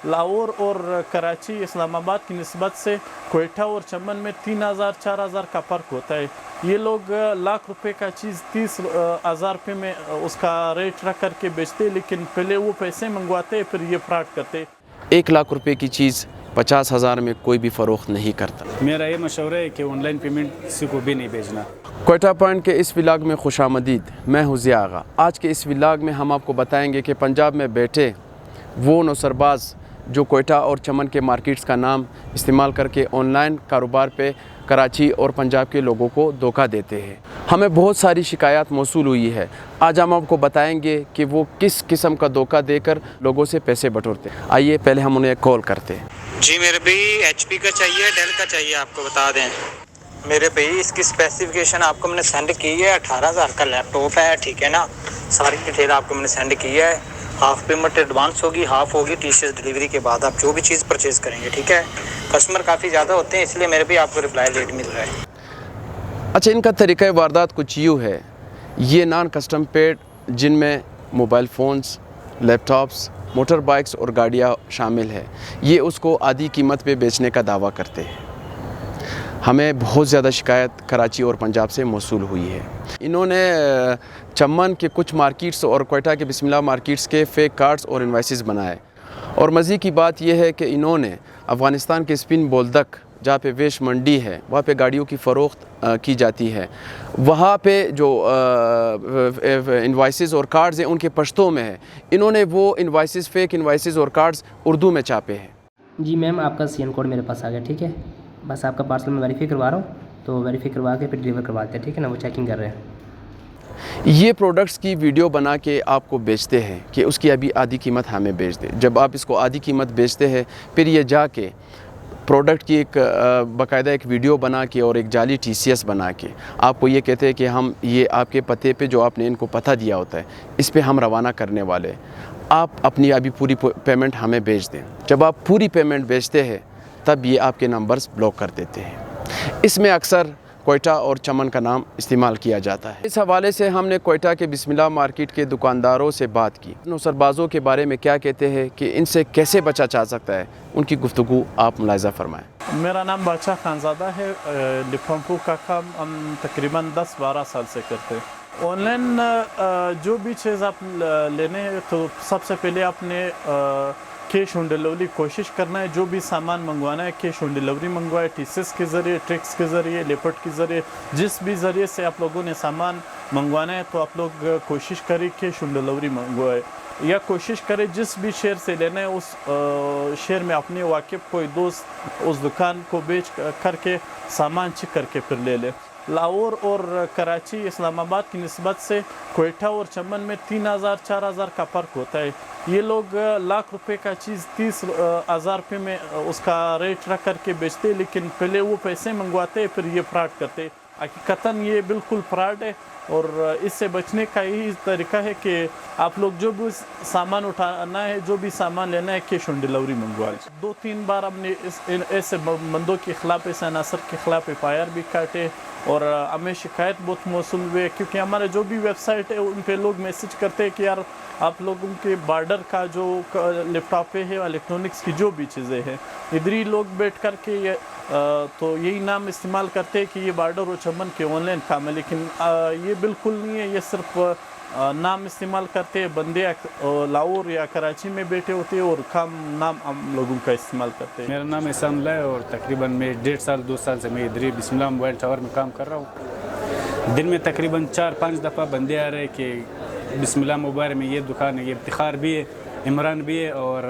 लाहौर और कराची इस्लामाबाद की निस्बत से कोयटा और चमन में 3000-4000 का फ़र्क होता है। ये लोग लाख रुपए का चीज़ 30,000 रुपये में उसका रेट रख करके बेचते, लेकिन पहले वो पैसे मंगवाते फिर ये फ्रॉड करते। 1 लाख रुपए की चीज़ 50,000 में कोई भी फ़रोख्त नहीं करता। मेरा ये मशवरा है कि ऑनलाइन पेमेंट किसी को भी नहीं भेजना। कोयटा पॉइंट के इस व्लॉग में खुशामदीद। मैं हूँ ज़िया आगा। आज के इस व्लॉग में हम आपको बताएंगे कि पंजाब में बैठे वो नौसरबाज जो कोयटा और चमन के मार्केट्स का नाम इस्तेमाल करके ऑनलाइन कारोबार पे कराची और पंजाब के लोगों को धोखा देते हैं। हमें बहुत सारी शिकायत मौसूल हुई है। आज हम आपको बताएंगे कि वो किस किस्म का धोखा देकर लोगों से पैसे बटोरते हैं। आइए पहले हम उन्हें कॉल करते हैं। जी मेरे भाई HP का चाहिए, डेल का चाहिए, आपको बता दें। मेरे भाई इसकी स्पेसिफिकेशन आपको मैंने सेंड की है। 18,000 का लैपटॉप है, ठीक है ना। सारी डिटेल आपको मैंने सेंड की है। हाफ पेमेंट एडवांस होगी, हाफ होगी TCS डिलीवरी के बाद आप जो भी चीज़ परचेज़ करेंगे, ठीक है। कस्टमर काफ़ी ज़्यादा होते हैं, इसलिए मेरे भी आपको रिप्लाई लेट मिल रहा है। अच्छा, इनका तरीक़ा वारदात कुछ यूँ है। ये नॉन कस्टम पेड जिनमें mobile phones, laptops, motor bikes और गाड़ियाँ शामिल है, ये उसको आधी कीमत पे बेचने का दावा करते हैं। हमें बहुत ज़्यादा शिकायत कराची और पंजाब से मौसूल हुई है। इन्होंने चमन के कुछ मार्केट्स और कोयटा के बिस्मिल्लाह मार्केट्स के फेक कार्ड्स और इनवाइसेस बनाए। और मज़े की बात यह है कि इन्होंने अफ़गानिस्तान के स्पिन बोल्दक, जहाँ पे वेश मंडी है, वहाँ पे गाड़ियों की फ़रोख्त की जाती है, वहाँ पे जो इनवाइसेस और कार्ड्स हैं उनके पश्तों में है। इन्होंने वो इनवाइसेस, फेक इनवाइसेस और कार्ड्स उर्दू में छापे हैं। जी मैम, आपका CN कोड मेरे पास आ गया, ठीक है। बस आपका पार्सल मैं वेरीफाई करवा रहा हूँ, तो वेरीफाई करवा के फिर डिलीवर करवाते हैं, ठीक है ना। वो चेकिंग कर रहे हैं। ये प्रोडक्ट्स की वीडियो बना के आपको बेचते हैं कि उसकी अभी आधी कीमत हमें बेच दें। जब आप इसको आधी कीमत बेचते हैं, फिर ये जाके प्रोडक्ट की एक बाकायदा एक वीडियो बना के और एक जाली TCS बना के आपको ये कहते हैं कि हम ये आपके पते पे जो आपने इनको पता दिया होता है, इस पे हम रवाना करने वाले। आप अपनी अभी पूरी पेमेंट हमें भेज दें। जब आप पूरी पेमेंट भेजते हैं तब ये आपके नंबर्स ब्लॉक कर देते हैं। इसमें अक्सर कोयटा और चमन का नाम इस्तेमाल किया जाता है। इस हवाले से हमने कोयटा के बिस्मिल्लाह मार्केट के दुकानदारों से बात की। नौसरबाजों के बारे में क्या कहते हैं कि इनसे कैसे बचा जा सकता है, उनकी गुफ्तगू आप मुलाहिज़ा फरमाएँ। मेरा नाम बादशाह खानज़ादा है। लिफाफों का काम हम तकरीबन 10-12 साल से करते हैं। ऑनलाइन जो भी चीज़ आप लेने हैं तो सबसे पहले आपने कैश ऑन डिलीवरी कोशिश करना है। जो भी सामान मंगवाना है कैश ऑन डिलीवरी मंगवाए, TCS के ज़रिए, ट्रिक्स के ज़रिए, लेपर्ड के ज़रिए, जिस भी ज़रिए से आप लोगों ने सामान मंगवाना है तो आप लोग कोशिश करें कैश ऑन डिलीवरी मंगवाए, या कोशिश करें जिस भी शहर से लेना है उस शहर में अपने वाकिफ़ कोई दोस्त उस दुकान को बेच करके सामान चेक करके फिर ले ले। लाहौर और कराची इस्लामाबाद की निस्बत से कोयटा और चमन में 3000-4000 का फ़र्क होता है। ये लोग लाख रुपए का चीज़ 30,000 रुपये में उसका रेट रख करके बेचते, लेकिन पहले वो पैसे मंगवाते फिर ये फ्रॉड करते। हकीकतन ये बिल्कुल फ्रॉड है और इससे बचने का यही तरीका है कि आप लोग जो भी सामान उठाना है, जो भी सामान लेना है, कैश ऑन डिलीवरी मंगवा लें। 2-3 बार हमने ऐसे बंदों के ख़िलाफ़, ऐसे अनासर के ख़िलाफ़ FIR भी काटे और हमें शिकायत बहुत मौसूल हुई है, क्योंकि हमारे जो भी वेबसाइट है उन पे लोग मैसेज करते हैं कि यार आप लोगों के बॉर्डर का जो लैपटॉप पे है, इलेक्ट्रॉनिक्स की जो भी चीज़ें हैं, इधर ही लोग बैठ कर के ये तो यही नाम इस्तेमाल करते हैं कि ये बॉर्डर और चमन के ऑनलाइन काम है, लेकिन ये बिल्कुल नहीं है। ये सिर्फ नाम इस्तेमाल करते हैं। बंदे लाहौर या कराची में बैठे होते हैं और काम नाम हम लोगों का इस्तेमाल करते हैं। मेरा नाम एहसान है और तकरीबन मैं 1.5-2 साल से मैं इधर बिस्मिल्लाह मोबाइल टावर में काम कर रहा हूँ। दिन में तकरीबन 4-5 दफ़ा बंदे आ रहे हैं कि बिस्मिल्लाह मोबाइल में ये दुकान है, ये इफ्तिखार भी है, इमरान भी है और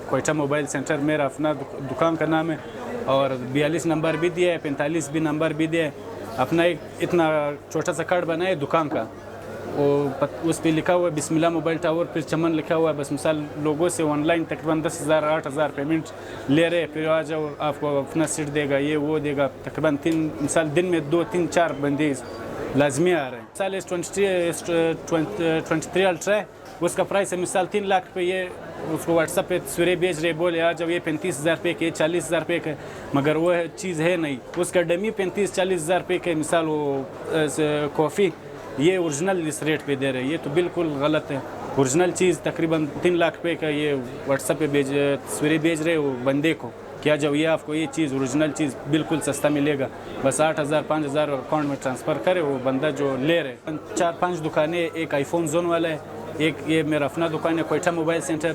कोयटा मोबाइल सेंटर मेरा अपना दुकान का नाम है और 42 नंबर भी दिया है, 45 भी नंबर भी दिया है। अपना एक इतना छोटा सा कार्ड बनाए दुकान का, उस पर लिखा हुआ है बिस्मिल्लाह मोबाइल टावर, फिर चमन लिखा हुआ है। बस मिसाल लोगों से ऑनलाइन तकरीबन 10,000-8,000 पेमेंट ले रहे, फिर आ जाओ आपको अपना सीट देगा, ये वो देगा। तकरीबन 3 मिसाल दिन में 2-3-4 बंदे लाजमी आ रहे हैं। मिसाल S23 अल्ट्रा है, उसका प्राइस है मिसाल 3 लाख रुपये। ये उसको व्हाट्सअप पे तस्वीरें भेज रहे, बोले आ जाओ ये 35,000 रुपये के, 40,000 रुपये के, मगर वो चीज़ है नहीं। उसका डमी 35-40,000 रुपये के मिसाल वो कॉफ़ी, ये ओरिजिनल इस रेट पे दे रहे हैं। ये तो बिल्कुल गलत है। ओरिजिनल चीज़ तकरीबन 3 लाख रुपए का ये व्हाट्सएप पे तस्वीरें भेज रहे वो बंदे को क्या जाइए आपको ये चीज़ ओरिजिनल चीज़ बिल्कुल सस्ता मिलेगा, बस 8,000 5,000 अकाउंट में ट्रांसफ़र करे वो बंदा जो ले रहे। 4-5 दुकानें, एक आईफोन जोन वाला है, एक ये मेरा अपना दुकान है कोयटा मोबाइल सेंटर,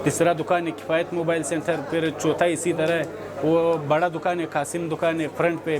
तीसरा दुकान है किफ़ायत मोबाइल सेंटर, फिर चौथा इसी तरह है वो बड़ा दुकान है कासिम दुकान है फ्रंट पे।